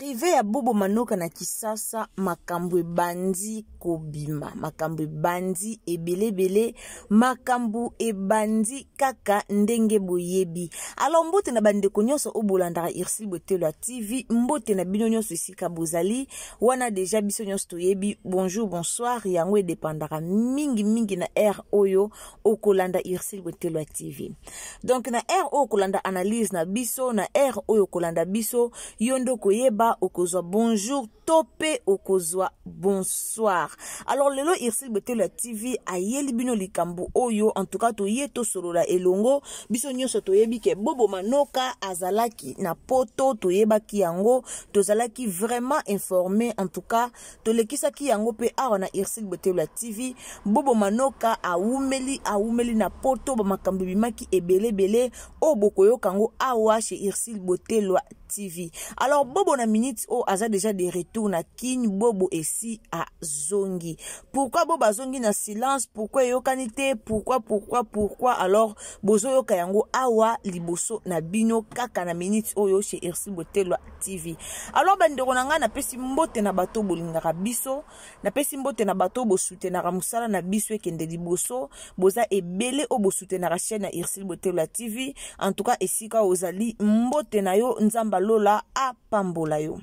arrivé ya Bobo Manoka na Kisasa, makambo ebandi kobima, makambo ebandi ebele, makambo ebandi kaka ndenge boyebi. Alors mbote na bandeko nyonso obolandaka Irsil Botelwa TV, mbote na bino nyonso esika bozali, wana deja biso nyonso toyebi, bonjour, bonsoir, yango edepandaka mingi na air oyo okolanda Irsil Botelwa TV. Donc na air okolanda analyse na biso, na air oyo okolanda biso, yondo koyeba okozwa bonjour, tope okozwa bonsoir. Alors lelo Irsil Botelwa TV ayeli bino likambo oyo, en tout cas toye to solola elongo, biso nyonso toyebi ke Bobo Manoka azalaki na poto, toyeba ki yango, tozalaki vraiment informé, en tout cas tolekisa ki yango pe awa na Irsil Botelwa TV. Bobo Manoka aumeli na poto, ba makambo bimaki ebele o bokoyo kango awa chez Irsil Botelwa TV. Alors Bobo na minute o aza déjà de retour na kin, Bobo esi a zongi. Pourquoi Bobo a zongi na silence? Pourquoi yokanite? Pourquoi? Alors bozo yoka yango awa liboso na bino kaka na minute oyo chez Irsil Botelwa TV. Alors bandeko na nga na pesi mbote na bato bolingaka biso, na pesi mbote na bato bo soutenaka musala na biso ekende liboso, boza ebele o bo soutenaka chaîne na Irsil Botelwa TV. En tout cas esika ozali mbote na yo nzamba lola apambola yo.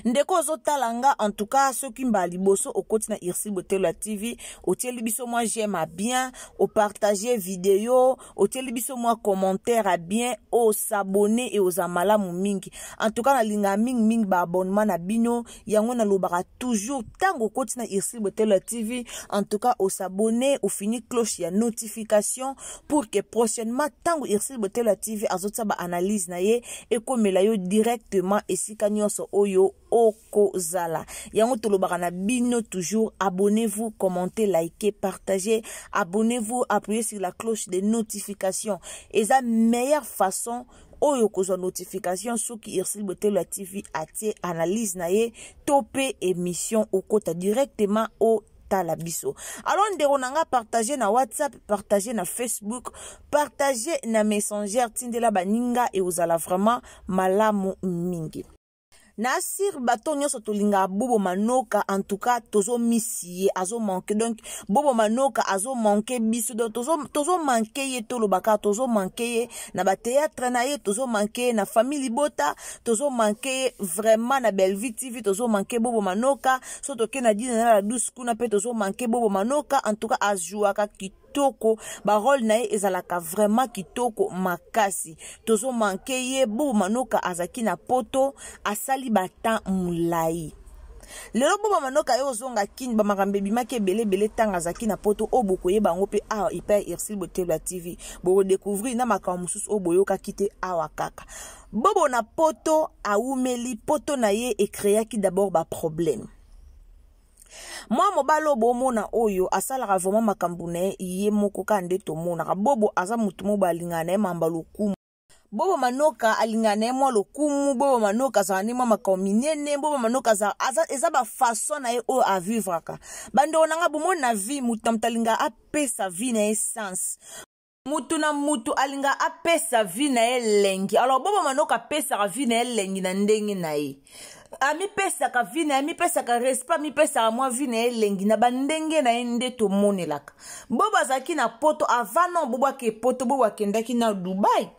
Ndeko zotalanga, en tout cas soki mba liboso okoti na Irsil Botelwa TV, otieli biso moi j'aime à bien, o partager vidéo, otieli biso moi commentaire à bien, o s'abonner et aux amalamu mingi. En tout cas na linga mingi ba abonnement na bino, yango na lobaka toujours tango okoti na Irsil Botelwa TV. En tout cas o s'abonner, o fini cloche ya notification pour que prochainement tango Irsil Botelwa TV azotsa ba analyse na ye ekomela yo directement esika nyonso oyo okozala. Yango tolobaka na bino toujours, abonnez-vous, commentez, likez, partagez, abonnez-vous, appuyez sur la cloche de notification. Et la meilleure façon oyo kozwa notification soki Irsil Botelwa TV atie analyse na ye, topé émission okota directement au talabiso. Alors ndeko nanga partager na WhatsApp, partager na Facebook, partager na Messenger, tindela baninga et ozala vraiment malamu mingi. Nasir bato nyonso tolinga Bobo Manoka, en tout cas tozo missier azo manqué, donc Bobo Manoka azo manqué biso, donc tozo manqué ye tolo baka, tozo manqué ye na ba théâtre na ye, tozo manqué na famille Bota, tozo manqué vraiment na Bellevue TV, tozo manqué Bobo Manoka, so toke na dina na la douce kuna pe tozo manqué Bobo Manoka. En tout cas ajuaka kitoko, ba rôle na ye ezalaka vraiment kitoko makasi. Tozo manqué ye Bobo Manoka azaki na poto, asali batan mulai. Lelo Bobo Manoka yo zonga kin ba makambe bimaki ebele tanga zaki na poto o bokoye bango pe awa ipa Irsil Botelwa TV. Bo découvrir na makambo mususu o boyoka kite awa kaka. Bobo na poto aumeli poto na ye e créaki d'abord ba problème. Moi mobalo bomona oyo asalaka vraiment makambo na ye moko kande tomona. Bobo aza mutu mo balinga na mamba lokumu. Bobo Manoka alingane mo lokumu, Bobo Manoka zani mo makominene, Bobo Manoka za eza ba façon na ye o a vivre ka. Bando onanga bomo na vie mutamtalinga apesa vie na essence. Mutu na mutu alinga apesa vie na elengi. Alors Bobo Manoka pesa vie na elengi na ndenge na ye. Ami pesa ka vie na, ami pesa ka respect, ami pesa moi vie na elengi na bandenge na ende to monelaka. Bobo azaki na poto avant non Bobo ke poto Bobo akendaki na Dubai.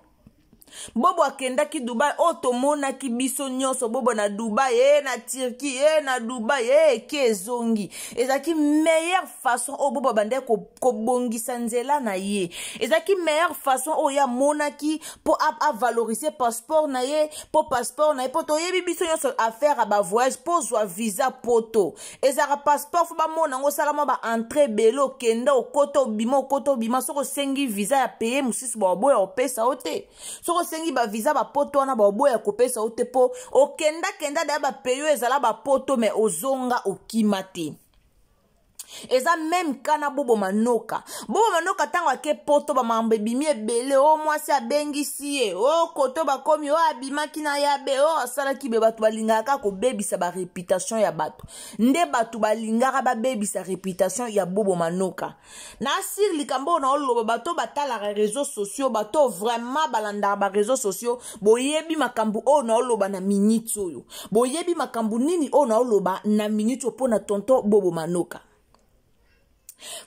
Bobo akendaki Dubai, otomona ki biso nyonso Bobo na Dubai, na Turquie, na Dubai, kezongi. Ezaki meilleure façon o Bobo bande ko bongisa nzela na ye. Ezaki meilleure façon o ya monaki po a valoriser passeport na ye, po passeport na ye, po to yebi biso nyonso affaire a ba voyage, po zwa visa poto. Ezaka passeport fo ba mona ngo salama ba entrée belo kenda o koto bima soko sengi visa ya payer musisi ba boya opesa ote. Soko sengi ba visa ba poto na ba boya kopesa ote po okenda da ba peyo ezala ba poto me ozonga okimate. eza même kana Bobo Manoka tango ake poto ba mambe bimi ebele o mwasi abengisi ye o koto bakomi o abimaki na yabe o asalaki be bato balingaka ko bebisa ba réputation ya bato nde bato balingaka ba bebisa réputation ya Bobo Manoka na sir likambo na oloba bato batala réseaux sociaux bato vraiment balanda ba réseaux sociaux boyebi makambu o na oloba na minute oyo boyebi makambu nini o na oloba na minute pona tonto Bobo Manoka.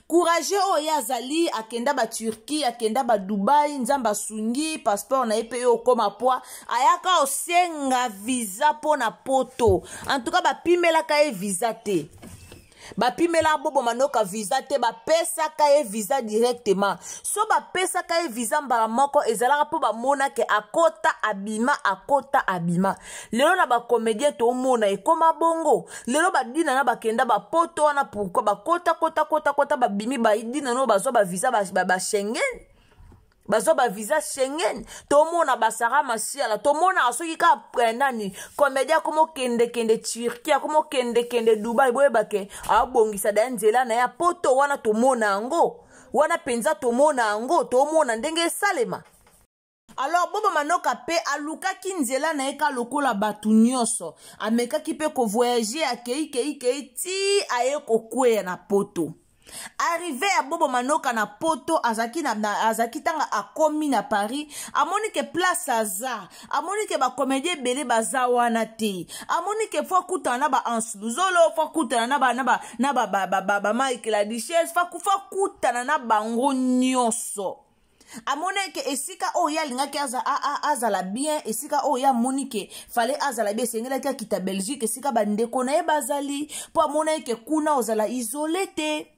Courage oya azali akenda ba Turquie akenda ba Dubai nzamba sungi passeport na epe yo koma poa ayaka osenga visa pona poto en tout cas ba pimela ka e visa te ba pimela Bobo Manoka visa te ba pesa ka e visa directement so ba pesa ka e visa mbala moko ezalaka po ba mona ke akota abima lelo na ba comédien to mona e koma bongo lelo ba dina na ba kenda ba poto wana pourquoi ba kota ba bimi ba dina no bazo ba visa ba Schengen bazo ba visa Schengen to mona basara masiala to mona asoki ka nani komedia komo kende Turquie komo kende Dubai boye bake abongisa da nzela na ya poto wana to mona ango wana penza to mona ango to mona ndenge salema. Alors Bobo Manoka pe alukaki nzela na eka lokola batu nyonso amekaki pe ko voyager akei ti aye kokweya na poto. Arrivé à Bobo Manoka na poto azaki tanga akomi na Paris amoni ke place aza amoni ke ba comédien belé baza wana te amoni ke fo kutana na ba Ansluzolo fo kutana na ba Mike la Duchesse fo kutana na bango nyonso amone ke esika oya lingaki azala bien esika oya monike fallait azala bien sengela ka kita Belgique esika bandeko na e bazali po amona ke kuna ozala isolé te.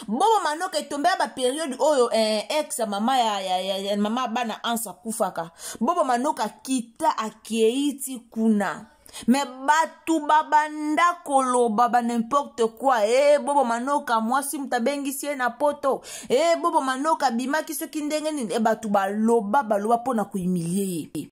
Bobo Manoka etombe ba période oyo ex mama ya mama bana ansa kufaka Bobo Manoka kita akeiti kuna mais batu babanda koloba ba n'importe quoi Bobo Manoka mwasi mutabengisie na poto Bobo Manoka bimaki soki ndenge nini batu baloba pona kuhumilier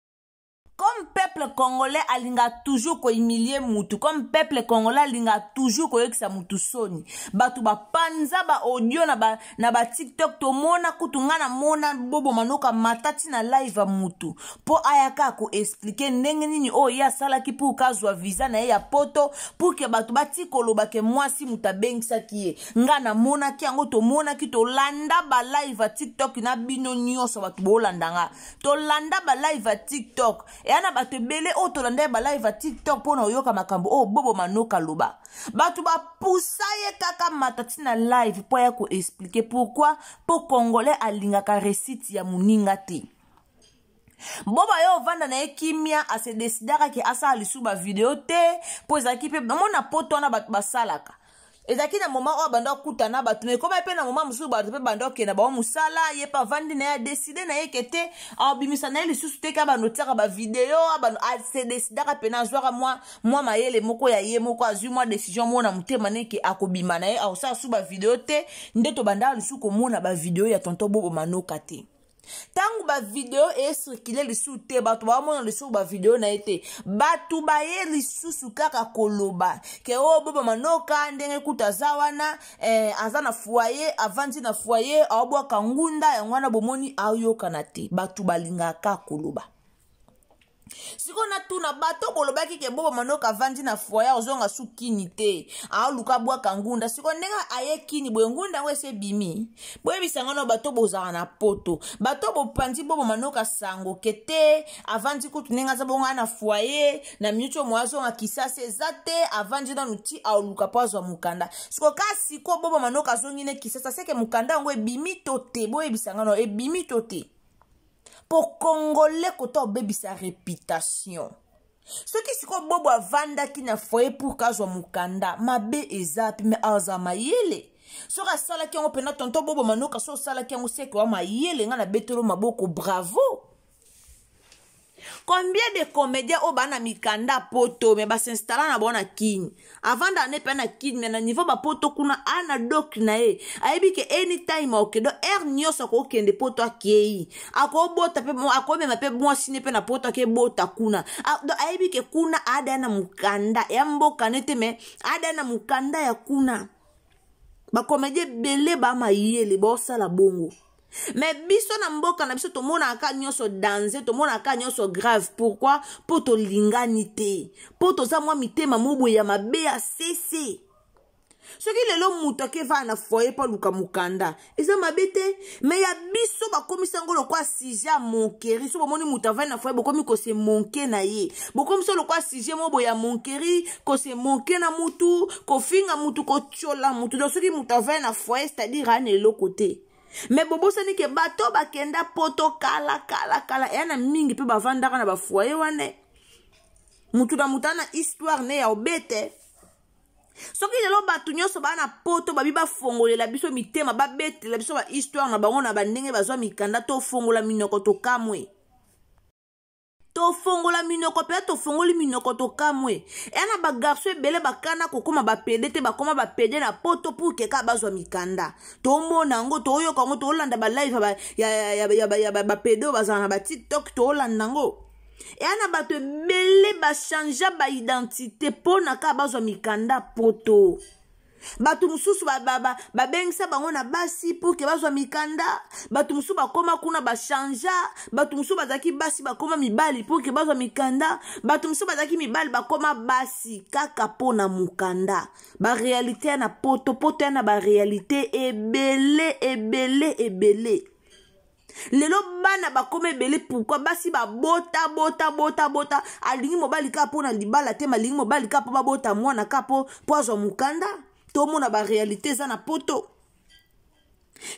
comme peuple congolais alinga toujours ko humilier mutu comme peuple congolais alinga toujours ko yekisa mutu soni batu ba panza ba audio na ba TikTok to mona kutunga na mona Bobo Manoka matati na live mutu po ayaka ko expliquer ndenge nini ya sala ki pour kazwa visa na ya poto pour que batu bati koloba ke mwasi mutabengisa ki nga na mona ki yango to mona ki to landa ba live TikTok na bino nyonso batu bo landanga to landa ba live TikTok yana bato bele otolanda ba live TikTok pona oyoka makambo Bobo Manoka loba batu ba pousaye kaka matati na live po ya ko expliquer pourquoi po congolais alingaka recite ya muninga te Boba yo vanda na ekimia ase desidaka ki asa lisu ba video te po ezaki pe mona poto na batu basalaka ezaki na moment o banda kutana batu me koma pe na moment musu batu pe banda okena ba musala ye pa vandi na ya décider na yekete abimisa na lisu te ka ba notiaka ba video ba ase desidaka pe na zwaka moi mayele moko ya ye moko azui moi décision mona mutema neke akobima na ye aosa su ba video te ndeto banda lisu ko mona ba video ya tonton Bobo Manoka te tangu ba video circulé lisu te batu ba mona lisu ba video na ete batu ba ye lisu kaka koloba ke Bobo Manoka ndenge kutaza wana azana foyer avanti na foyer abwa kangunda yangwana bomoni ayoka na te batu balinga ka koloba siko na tuna bato bolobaki ke Bobo Manoka vandi na foyer ozonga su kini te luka bwa kangunda siko ndenga aye kini boye ngunda ngwese bimi boye bisangano bato bozaka na poto bato bopandi Bobo Manoka sango kete avandi kutu nenga za bonga na foyer na miucho mwazo nga kisase zate avandi na nuti luka pazwa mukanda siko kasi ko Bobo Manoka zongine kisasa seke mukanda ngwe bimi tote boye bisangano bimi tote pour congolais koto baby sa réputation ce qui siko Bobo avanda ki na foyer pour kazwa mukanda mabe ezapi me aza mayele soka sala ki ngo pena tonton Bobo Manoka so sala ki ngo seke wa mayele nga na betelo maboko bravo Combien de comédiens au bana mikanda poto mais ba s'installer na bona king avant d'aller pe na king mais na niveau ba poto kuna ana dok na e aibi ke anytime okedo nyoso ko kende poto akei ako bota pe ako me pe mo sine pe na poto ke bota kuna do aibi ke kuna ada na mukanda ya mboka nete me ada na mukanda ya kuna ba comédien belé ba mayele bo sala bongo. Mais biso na mboka na biso to mona aka nyoso danser to mona aka nyoso grave. Pourquoi? Po to linganité po to za mwa mitema mobo ya mabe ya sese soki lelo muto ke va na foyer pa luka mukanda eza mabete mais ya biso ba komisa ngolo kwa sija monkeri so bomoni muto va na foyer bokomi ko se monke na ye bokomi so lo kwa sija mobo ya monkeri ko se monke na mutu ko finga mutu ko chola mutu do soki muto va na foyer c'est-à-dire ane lo côté. Mais bobo sani ke bato bakenda poto kala yana mingi pe bavandaka na ba foyer wane mutu na mutana histoire ne ya obete soki lelo bato nyonso bana poto babi bafongolela biso mitema babetela biso ba histoire na bango na bandenge bazwa mikanda to fongola minoko to kamwe to fongola minoko pe to fongoli minoko to kamwe ena ba garçon ebele bakana kokoma bapede te bakoma bapede na poto pour ke ka bazwa mikanda to mona ngo to yoka ngo to olanda ba live ba ya bapede bazana ba TikTok to olanda ngo ena bato ebele ba changer ba identité pona ka bazwa mikanda poto batu mususu babengisa bango na basi pour ke bazwa mikanda batu mususu bakoma kuna bachanja batu mususu bazaki basi bakoma mibali pour ke bazwa mikanda batu mususu bazaki mibali bakoma basi kaka pona mukanda ba réalité na poto na ba réalité ebele lelo bana bakoma ebele pourquoi basi babota bota alingi mobali ka pona libala te malingi mobali ka po babota mwana ka po azwa mukanda to mona ba réalité za na poto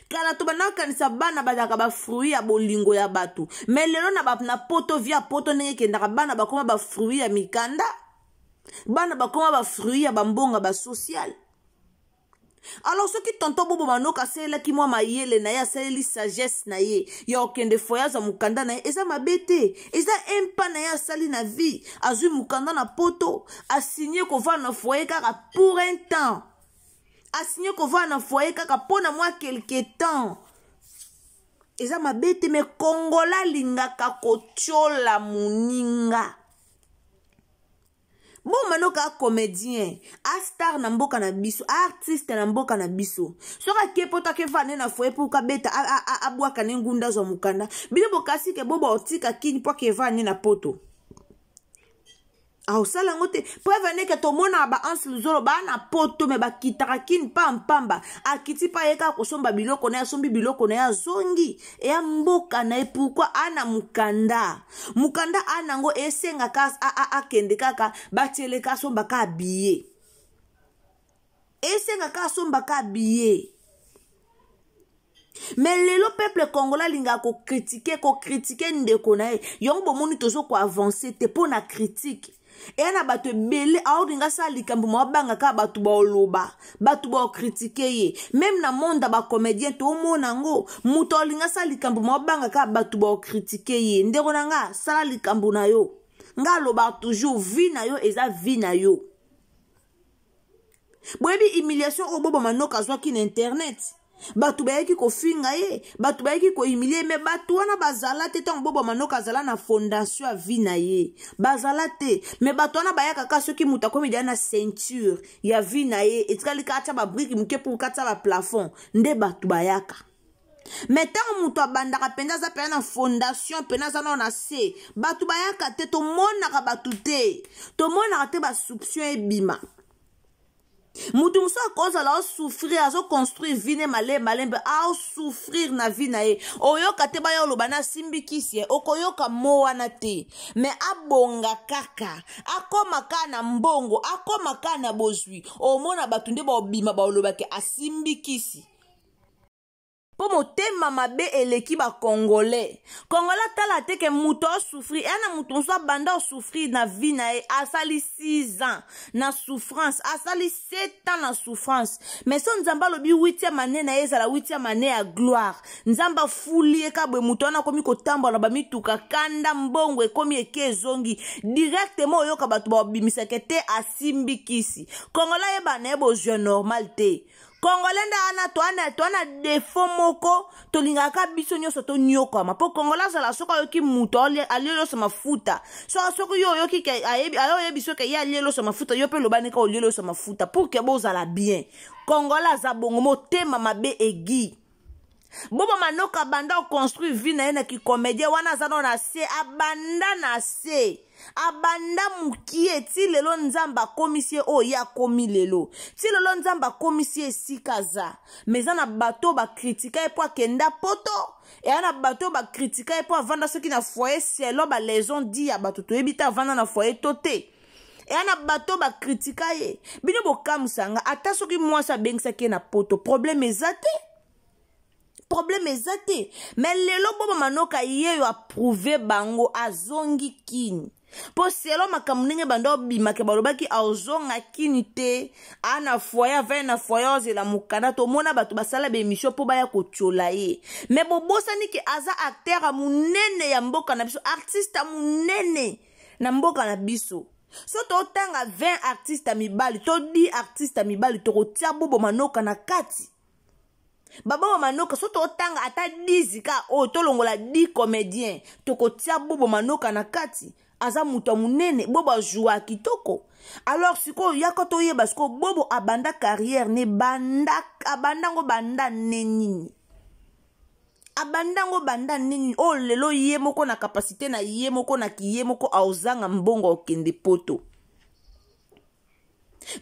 kala to banakanisa bana bazaka ba fruit ya bolingo ya batu mais lelo na poto via poto ndenge kendaka bana bakoma ba fruit ya mikanda bana bakoma ba fruit ya bambonga ba social. Alors ce qui tonto bobo manoka sela ki mwa mayele na ya seli sagesse na ye ya okende foya za mukanda na ye eza mabete eza empa na ya sali na vie azui mukanda na poto a signé ko va na foyer kaka pour un temps a signé ko va na foyer kaka pona mwa quelque temps eza mabete me kongola lingaka kochola muninga. Bon manoka comédien, a star na mboka na biso, artiste na mboka na biso. Soka ke poto ke vane na foye pour ka beta abwa kanengunda zo mukanda. Bino bokasi ke bobo otika kini po ke vane na poto. Sala ngote prevene ke to mona ba ansel zolo ba na poto me ba kitaka kin pamba akiti pa yeka ko somba biloko na sombi biloko na zongi e ya mboka na pourquoi ana mukanda ana ngo esenga kas akende kaka batele ka somba ka biye esenga ka somba ka biye. Mais lelo peuple congolais linga ko critiquer ndeko na ye yongo bomoni tozo ko avancer te pona critique et na bato belé audinga sa likambo mo banga ka bato ba oloba bato ba critiquer ye même na monde ba comédien to mona ngo muto linga sa likambo mo banga ka bato ba critiquer ye ndeko nanga sala likambo na yo nga loba toujours vie na yo eza vie na yo boyebi humiliation obobo manoka zwa ki na internet batu bayaki ko finga ye batu bayaki ko humilier mais batu wana bazala te tango bobo manoka zala na fondation ya vie na ye bazala te mais batu wana bayaka ka soki muta komi na ceinture ya vie na ye etikali ka acha ba brique muke pour kata ba plafond nde batu bayaka. Mais tango muto abandaka penza za pena na fondation pena za na se batu bayaka te to mona ka batu te to mona te ba soupçon ebima. Mutu muso akoza la souffrir azo construire vie malembe a souffrir na vie na ye oyoka te ba yo lobana simbikisi okoyoka moana te mais abonga kaka akoma kana mbongo akoma kana bozwi omona batu nde ba obima ba olobake asimbikisi Po motema mabe eleki ba congolais. Congolais tala te ke muto souffrir. Ena muto so banda souffrir na vie na e asali 6 ans na souffrance, asali 7 ans na souffrance. Mais so nzamba lobi 8e année na ezala 8e année ya gloire. Nzamba fuli e kabwe muto na komi kotambola ba mituka kanda mbongo e komi eke zongi directement oyoka batu ba bimiseke te asimbi kisi. Congolais e ba na ebo je normal te. Congolais nda toana défaut moko tolingaka biso nyonso to nyokama po Congolais ala soko yoki muto alielo sa mafuta soko yo yoki ke ayo biso ke ya alielo sa mafuta yo pe lobane ka olielo sa mafuta pour que bozala bien. Congolais za bongo motema mabe egi bobo manoka banda construire vie na ena ki comédie wana zano na se abanda na se abanda mukie ti lelo nzamba komisie o ya komi lelo ti lelo nzamba komisie sikaza mezana bato ba critica e po kenda poto e ana bato ba critica e po vanda soki na foyer cielo ba leson di ya bato to ebita vanda na foyer tote e ana bato ba critica ye bino bokamusanga ata soki mwasa bengisa ke na poto problème ezate. Problème ezate. Mais lelo bobo manoka yeyo approuvé bango azongi kini. Po selo makamunenge bando bimake balobaki azonga kini te. Ana foya ve na foya ozela mukanda to mona batu basala be émission po baya kochola ye. Mais bobosa niki aza acteur a munene ya mboka na biso, artiste munene na mboka na biso. So to tanga 20 artistes mibali, to 10 artistes mibali to kotia bobo manoka na kati. Baba manoka soto otanga ata 10 ka o tolongola 10 comédiens toko tia bobo manoka na kati aza muto munene bobo joua kitoko. Alors siko yakoto yeba siko bobo abanda carrière ne banda abandango banda nenini abandango banda nini o lelo ye moko na capacité na ye moko na kiye moko aozanga mbongo okende poto.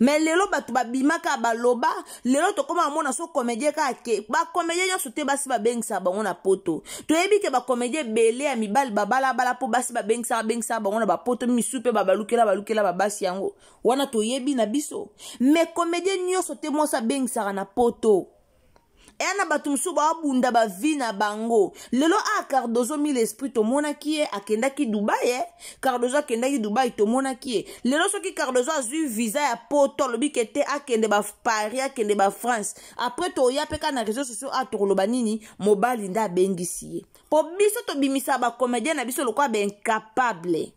Mais lelo batu babimaka baloba lelo to koma mona so comédien ka ke ba comédien yo sote basi ba bengisa bango na poto to yebi ke ba comédien belé ya mibali babala bala po basi ba bengisa bango na ba poto misupe balukela babasi yango wana to yebi na biso. Mais comédien yo sote mo sa bengisa na poto ena batu msuba abunda ba vina bango lelo a Cardozo mi l'esprit to mona kie akenda ki Dubai Cardozo akenda ki Dubai to mona kie lelo soki Cardozo azu visa ya poto lobi kete akende ba Paris akende ba France après to ya peka na réseaux sociaux a to loba nini mobali nda bengisi po biso to bimisa ba comédien na biso lokwa ba incapable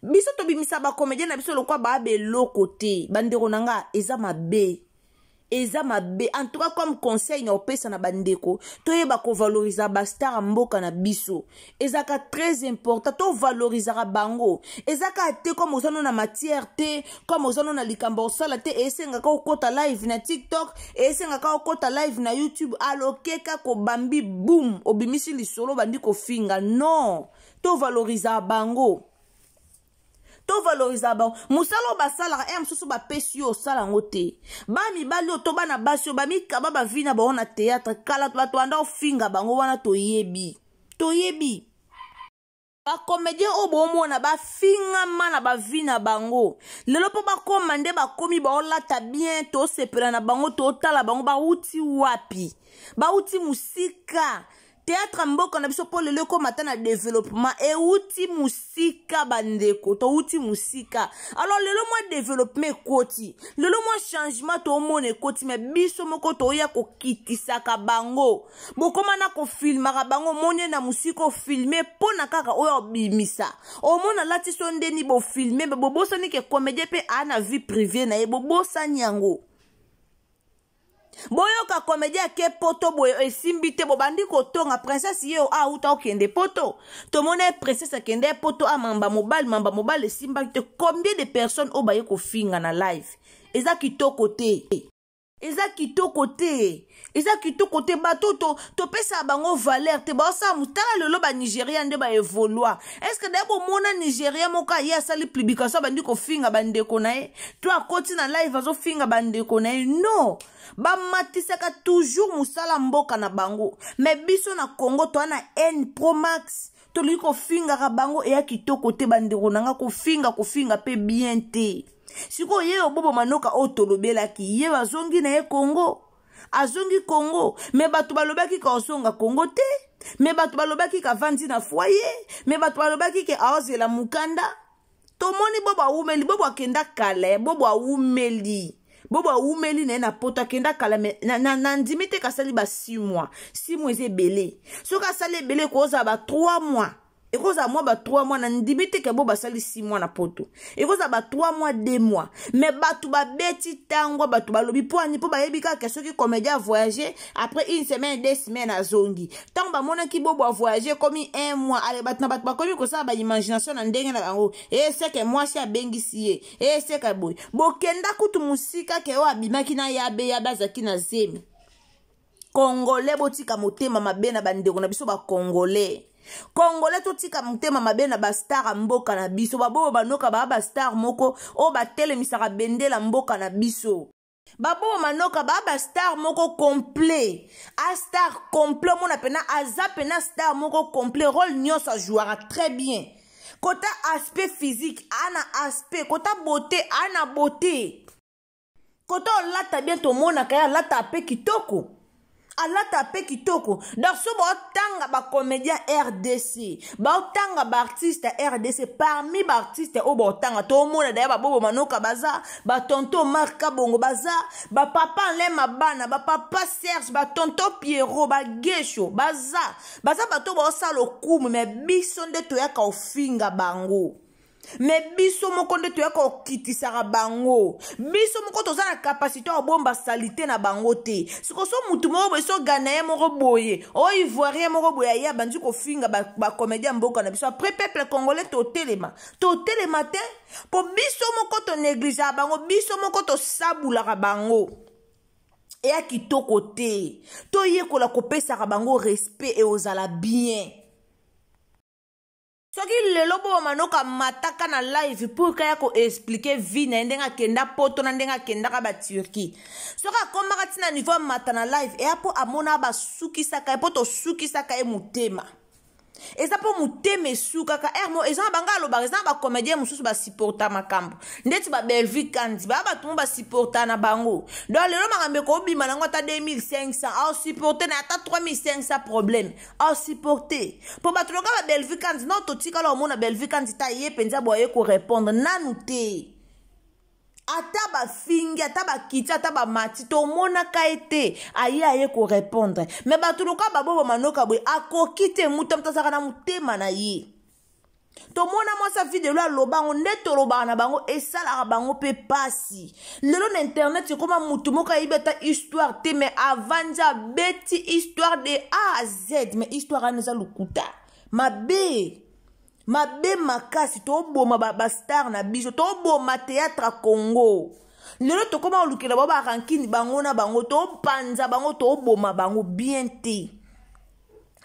biso to bimisa ba comédien na biso lokwa ba be lokote bandeko nanga eza mabe. Eza mabe en tout cas comme conseil na opesa na bandeko to yeba ko valoriser ba star mboka na biso ezaka très important to valoriser bango ezaka te comme ozano na matière te comme ozano na likambo osala te esenga ka okota live na TikTok esenga ka okota live na YouTube alokeka ko bambi boom obimisi lisolo bandi ko finga non to valoriser bango. To valoriser ba musalo basala msusu ba pesi yo sala ngote ba mibali to bana basi ba mikaba ba vina ba ona théâtre kala to anda ofinga bango wana to yebi ba comédien obo mona ba finga mana ba vina bango lelo po ba komande ba komi ba olata bien to sepela na bango to tala bango ba uti wapi ba uti musika théâtre mboka na biso po lelo ko matana développement e uti musika bandeko to uti musika alors lelo moi développement koti lelo moi changement to mone koti mais biso moko to ya ko kitisa ka bango bokoma na ko filmaka bango monye na musiko filmer pona kaka oyo bimisa o mona lati so ndeni bo filmer bo bosani ke comédien pe ana vie privée na e bo bosani yango. Boyo ka comédien ke poto boyo esimbite bo bandi ko tonga princesse yo a uta okende poto to mone princesse kende poto a mamba mobile esimbite combien de personnes o baye ko finga na live eza kitoko te eza kitoko te bato to pesa bango valeur te ba sa mutala lelo ba Nigeria nde ba evolua est-ce que dabo mona Nigeria moka ya sali publication bandi ko finga bandeko na e to akoti na live azo finga bandeko na e non ba matisaka toujours musala mboka na bango mais biso na Congo to ana N Pro Max to liko finga ka bango e ya kitoko te bandeko nanga ko finga pe bien te siko ye obobo manoka otolobela ki ye bazongi na ye Congo azongi Congo me bato balobaki ka osonga Congo te me bato balobaki ka vandi na foyer me bato balobaki ke aozela mukanda tomoni bobo awumeli bobo akenda kala bobo awumeli na poto akenda kala na ndimi te kasali ba 6 mois 6 mois ebele soki asali ebele koza ba 3 mois ekoza moi ba 3 mois na ndimi te ke bo basali 6 mois na poto ekoza ba 3 mois 2 mois mais batu ba beti tango batu balobi poani po bayebi ka soki comédien voyager après une semaine 2 semaines azongi tango ba mona ki bobo voyager comme 1 mois ale batu na batu ba komi ko sa ba imagination na ndenge na bango c'est que moi si abengisi c'est que boy bokenda kutu musika ke o abimaki na yabe bazaki na zemi Congolais botika motema mabe na bandeko na biso ba Congolais totika mutema mabe na ba star mboka na biso babo banoka ba star moko o batelemisaka bendela mboka na biso babo manoka ba star moko complet a star complet mona pena aza pena star moko complet rôle nyonso jouera très bien kota aspect physique ana aspect kota beauté ana beauté kota lata bien to mona kaya lata pe kitoko alata pe kitoko donc so tanga ba comédien RDC ba tanga ba artiste RDC parmi ba artiste o ba tanga to mona daya ba bobo manoka baza ba tonto Marka Bongo baza ba papa Lema Bana ba papa Serge ba tonto Pierrot ba Gesho baza ba to ba salo kumu me biso nde to yaka ofinga bango me biso moko nde toyaka okitisaka bango biso moko toza na capacité obomba salite na bango te sikoso mutu moko boye so Ghanéen moko boye o Ivoirien moko boye aya bandi kofinga ba comédien mboka na biso après peuple congolais totelema te po biso moko to néglige bango biso moko to sabulaka bango eya kitoko te toyekola kopesaka bango respect et ozala bien soki lelo bo manoka mataka na live pour kaya ko expliquer vie na ndenga kenda poto na ndenga kenda ka ba Turquie soki akomaka tina niveau mata na live e apo amona ba sukisaka po to sukisaka e mutema eza po muteme sukaka ermo eza bangalo ba eza ba comédien mususu ba supporta makambo ndeti ba Belvi Kandi ba bato ba supporta na bango do lelo makambe ko bima nango ata 2500 au supporter na ata 3500 problème au supporter po bato loka ba Belvi Kandi non to tika lo mona Belvi Kandi ta ye penza boye ko répondre nanu te ata ba fingi ata ba kiti ata ba mati to mona kaete aye ko répondre mais bato loka ba bobo manoka boye akokite muta mtasaka na mutema na ye to mona mo sa vidéo la lobango neto loba na bango esala bango pe pasi lelo na internet koma mutu moka ibeta histoire te mais avanja beti histoire de A à Z mais histoire aneza lukuta mabe makasi to boma ba star na biso to boma théâtre Congo lelo to koma olukela ba rankini bango na bango to panza bango to boma bango bien te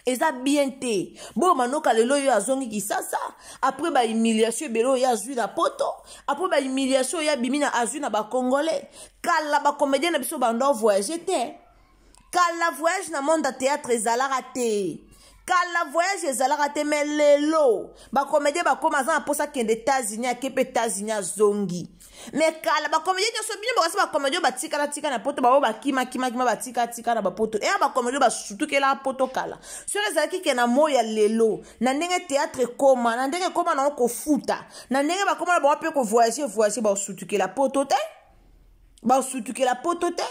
eza bien te bo manoka lelo yo azongi kisasa après ba humiliation belo ya zui na poto après ba humiliation ya bimina azui na ba congolais kala ba comédien na biso bando voyager te kala voyage na monde théâtre ezalaka te kala voyage ezalaka te mais lelo ba comédien ba komaza na posa kende États-Unis akepe États-Unis zongi mais kala ba comédien nyoso bino ba ba comédien ba tika na poto ba ba kima ba tika na ba poto e ba comédien ba sutukela poto kala so ezalaki ke na moya lelo na ndenge théâtre koma na ndenge koma na ko futa na ndenge ba koma ba pe ko voyager ba sutukela poto te ba sutukela poto te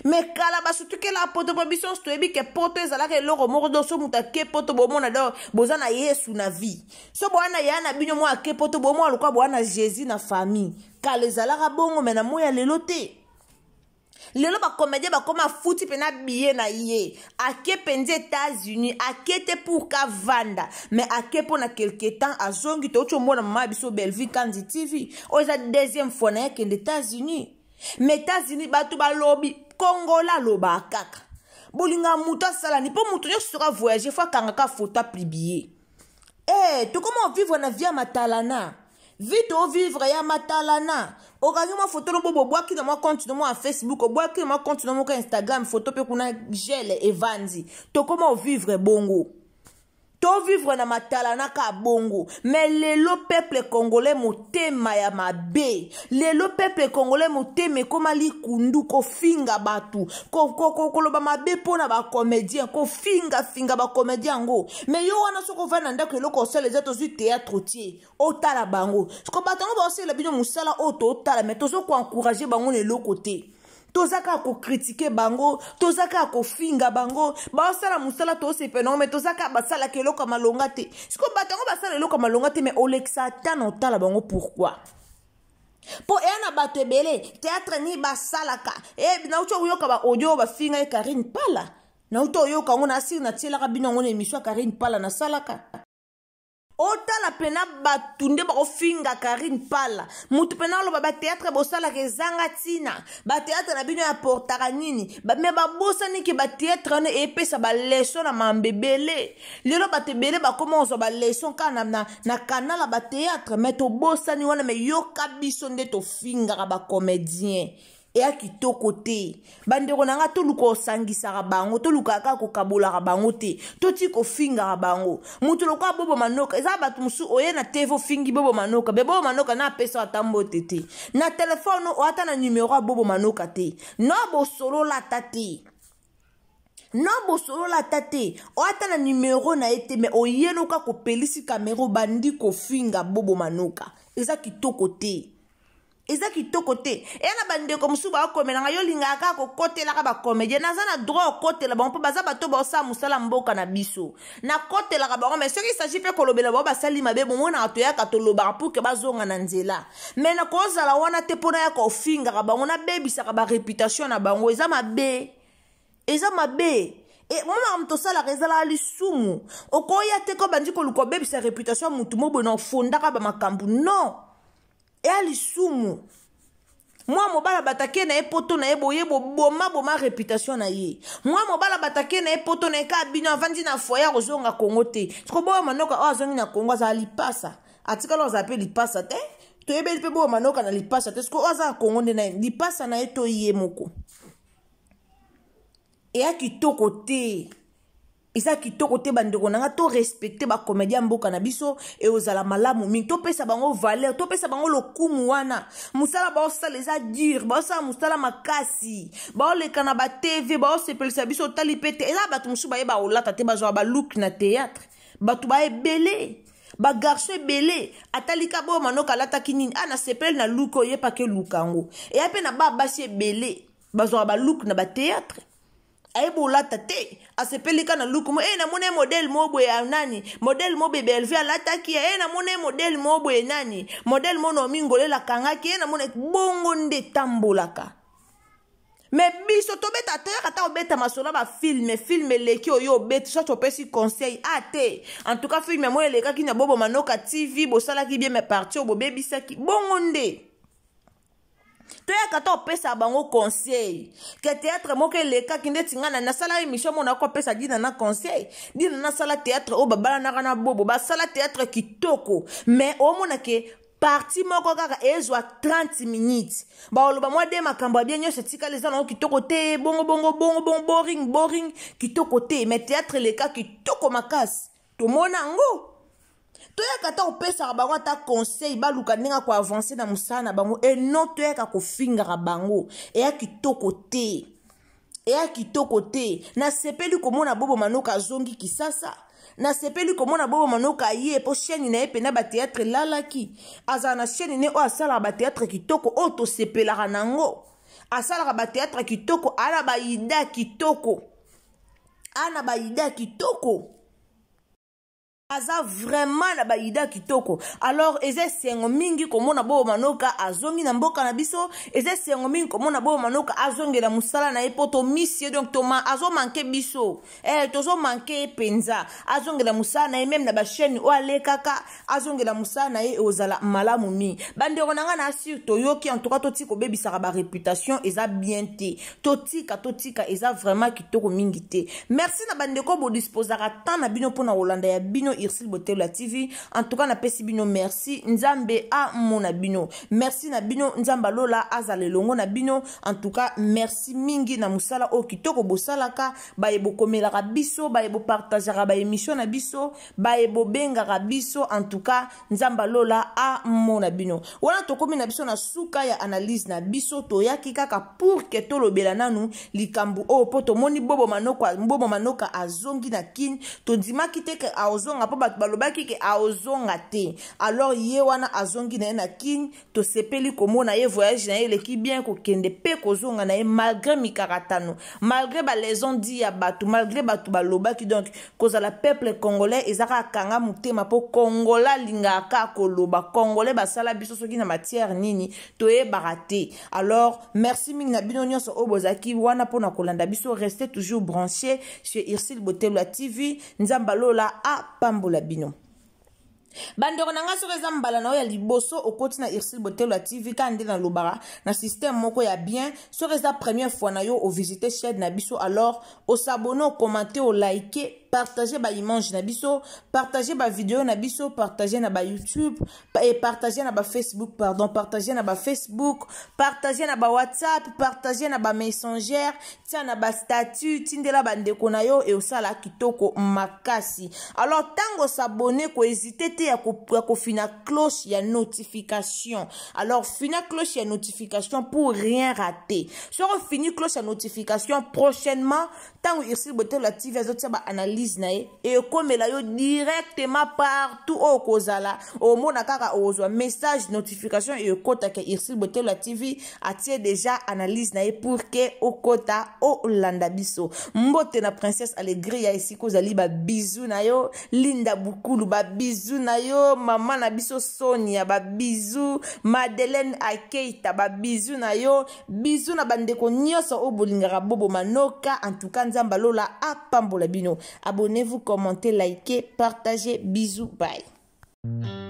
mais kala ba sutukela poto po biso stoyebi ke poto ezalaka eloko moko do so muta ke poto bomona do bozana Yesu na vie so bwana yana binyo mo ake poto bomo alukwa bwana Jésus na famille kala ezalaka bongo mena moya lelo te lelo ba comédien ba koma futi pena billet na ye ake penze États-Unis ake te pour ka vanda mais ake po na quelque temps azongi to chomona mama biso Belvi Kandi TV o eza deuxième fois na yake États-Unis mais États-Unis batu ba lobby Congola loba kaka bolinga muta sala ni po mutu yo sera voyager fois kangaka photo plibier to comment vivre na vie matalana vite au vivre ya matalana okangi ma photo no bobo bwaki na ma compte no mo Facebook obwaki na ma compte no mo Instagram photo pe kuna gel et vanzi to comment vivre bongo to vivre na matala naka bongo. Mais lelo peuple congolais motema ya mabe. Lelo peuple congolais motema koma li kundu ko finga batu. Ko loba mabe pona ba comédien ko finga ba comédien ngo. Mais yo wana soko vana ndako eloko sala les autres théâtre tie. Otala bango. Sko batango ba osela bino musala oto otala mais tozo ko encourager bango lelo côté. Tozaka ko critiquer bango, tozaka ko finga bango, ba osala musala to se penon mais tozaka basala ke eloko malonga te. Sko batango basala eloko malonga te mais olexa tano otala bango pourquoi? Po ena batebele théâtre ni basalaka na ucho uyoka ba audio ba finga e Karine Pala na uto uyoka ngona asir na tiela ka bino ngona émission Karine Pala na salaka otala pena batunde ba ofinga Karine Pala mutu pena lo ba théâtre bo sala ke zanga tina ba théâtre na bino ya portaka nini ba me ba bosa niki ba théâtre ne epesa ba leçon na mambebele lelo ba tebele ba commence ba leçon kana na canal ba théâtre mais to bosa ni wana me yoka biso nde to finga ba comédien et à qui to côté bandeko nanga to luko sangisa bango to luka ka ko kabola bango te to ti ko finga bango mutu lokwa bobo manoka eza batu musu oye na tevo fingi bobo manoka be bobo manoka na pesa tambo tete na téléphone o ata na numéro bobo manoka te no bo solo la tate non bosolo la tate o ata na numéro na ete me oyeno ka ko pelisi caméra bandi ko finga bobo manoka eza ki to côté eza kitoko te ena bandeko musu ba komelanga yo lingaka ko kotela ka ba comédien nazana droit kotela ba mpo baza bato ba sa musala mboka na biso na kotela ka ba mais ce qui s'agit pe kolobela ba sali mabe mo na to ya ka to loba pour que bazonga na nzela mais na kozala wana te pona ya ko finga ka ba na bebisa ka ba réputation na bango eza mabe et mona mto sala rezala ali sumu okoya te ko bandi ko luko bebisa réputation mutu mo bona fonda ka ba makambu non et ali sumu moi mobala batake na epoto na ebo yebo boma réputation na ye moi mobala batake na epoto na ka bino avandi na foyer ozonga Congo te ko bo manoka o azongi na Congo za lipasa atika lo za pe lipasa te to yebe pe bo manoka na lipasa te ko aza Congo de na lipasa na eto ye moko et a kitoko te isa kitoko te bandeko nanga to respecter ba comédien mboka na biso e ozala malamu mingi to pesa bango valeur to pesa bango lokumu wana musala ba osala eza dur ba osala musala makasi ba oleka na ba TV ba osepelisa biso tali pete eza batu musu ba yeba olata te ba ba look na théâtre batu ba ebele ba garçon ebele atalika bo manoka lata kinini ana sepel na look oye pa ke lukango e ape na ba basi ebele ba ba look na ba théâtre aibola tate asepelika na luku mo na mone model mobo ya nani model mobe belvia lataki na mone model mobo ya nani model mono mingolela kangaki na mone bongo nde tambolaka mais biso to beta te kata obeta masola ba film leki oyo beta so to pesi conseil ate en tout cas film mo eleka ki na bobo manoka TV bo sala ki bien me parti bo bebisa ki bongo nde to ya kata pesa bango conseil que théâtre moke leka kinde tingana na sala émission mona ko pesa dina na conseil dina na sala théâtre o babala na bobo ba sala théâtre kitoko mais o mona ke parti moko kaka ezwa 30 minutes ba oloba moi de makambo bien nyo setika les gens kitoko te bongo boring kitoko te mais théâtre leka kitoko makasi to mona ngo toya kata opesa bango ta conseil baluka ndinga ko avancer na musana bango et non toya ka ko finga bango et ya kitoko te na sepeli komona bobo manoka zongi kisasa na sepeli komona bobo manoka ye po chaîne na epena ba théâtre lalaki azana chaîne ne o asala ba théâtre kitoko o to sepela nango asala ba théâtre kitoko ana ba ida kitoko aza vraiment na baida kitoko alors eze sengo mingi komona bobo manoka azongi na mboka na biso eze sengo mingi komona bobo manoka azongela musala na epoto misie donc toma azo manke biso tozo manke penza azongela musala na même na ba chaîne o alekaka azongela musala na ozala malamu mi bandeko nanga na sur toyoki en tout cas toti ko bebisa ba réputation eza bien te totika eza vraiment kitoko mingi te merci na bandeko bo disposera tant na bino pona Holanda ya bino Irsil Botelo TV. En tout cas na pesi bino merci. Nzambe a mona bino. Merci na bino nzamba lola azale longo na bino. En tout cas merci mingi na musala o kitoko bosalaka ba ebo komelaka biso ba ebo partager ba émission na biso ba ebo benga biso. En tout cas nzamba lola a mona bino. Wana tokomi na biso na suka ya analyse na biso toyaki kaka pour que tolobela nanu likambu o poto moni bobo manoka azongi na kin to dimaki te ke azonga po bato balobaki ke azonga te. Alors ye wana azongi na kin to sepeli komona ye voyage na ye leki bien ko kende pe kozonga na ye malgré mikaratano malgré ba les on dit ya bato malgré bato balobaki. Donc kozala peuple congolais ezaka kanga mutema po kongola lingaka koloba congolais basala biso soki na matière nini to e barate. Alors merci mingi na bino nyonso obozaki wana pona kolanda biso. Restez toujours branchés sur Irsil Botelo TV. Nzamba lola a pambola bino. Bandeko nanga so reza mbala na ya liboso okoti na Irsil Botelo TV kande na lobara na système moko ya bien. So reza première fois na yo o visiter chaîne na biso, alors o s'abonner, o commenter, o liker, partager ba image na biso, partager ba vidéo na biso, partager na ba YouTube et partager na ba Facebook, pardon, partager na ba Facebook, partager na ba WhatsApp, partager na ba Messenger, tia na ba statut, tindela bandeko na yo et osala kitoko makasi. Alors tango s'abonner ko hésiter te ya ko fina cloche ya notification. Alors fina cloche ya notification pour rien rater. Sur fini cloche ya notification prochainement tango Irsil Botelo TV azotia ba analyse et comme la yo directement partout au kozala au mona kaka ozwa message notification et kota ke Irsil Botelo TV atie déjà analyse nae pour que au kota o landa biso. Mbote na princesse Allegria ici kozali ba bisou na yo, Linda Bukulu ba bisou na yo, maman na biso Sonia ba bisou, Madeleine Akeita ba bisou na yo, bisou na bandeko nyonso o bolingaka bobo manoka. En tout cas nzamba lola a pambola bino. Abonnez-vous, commentez, likez, partagez. Bisous, bye.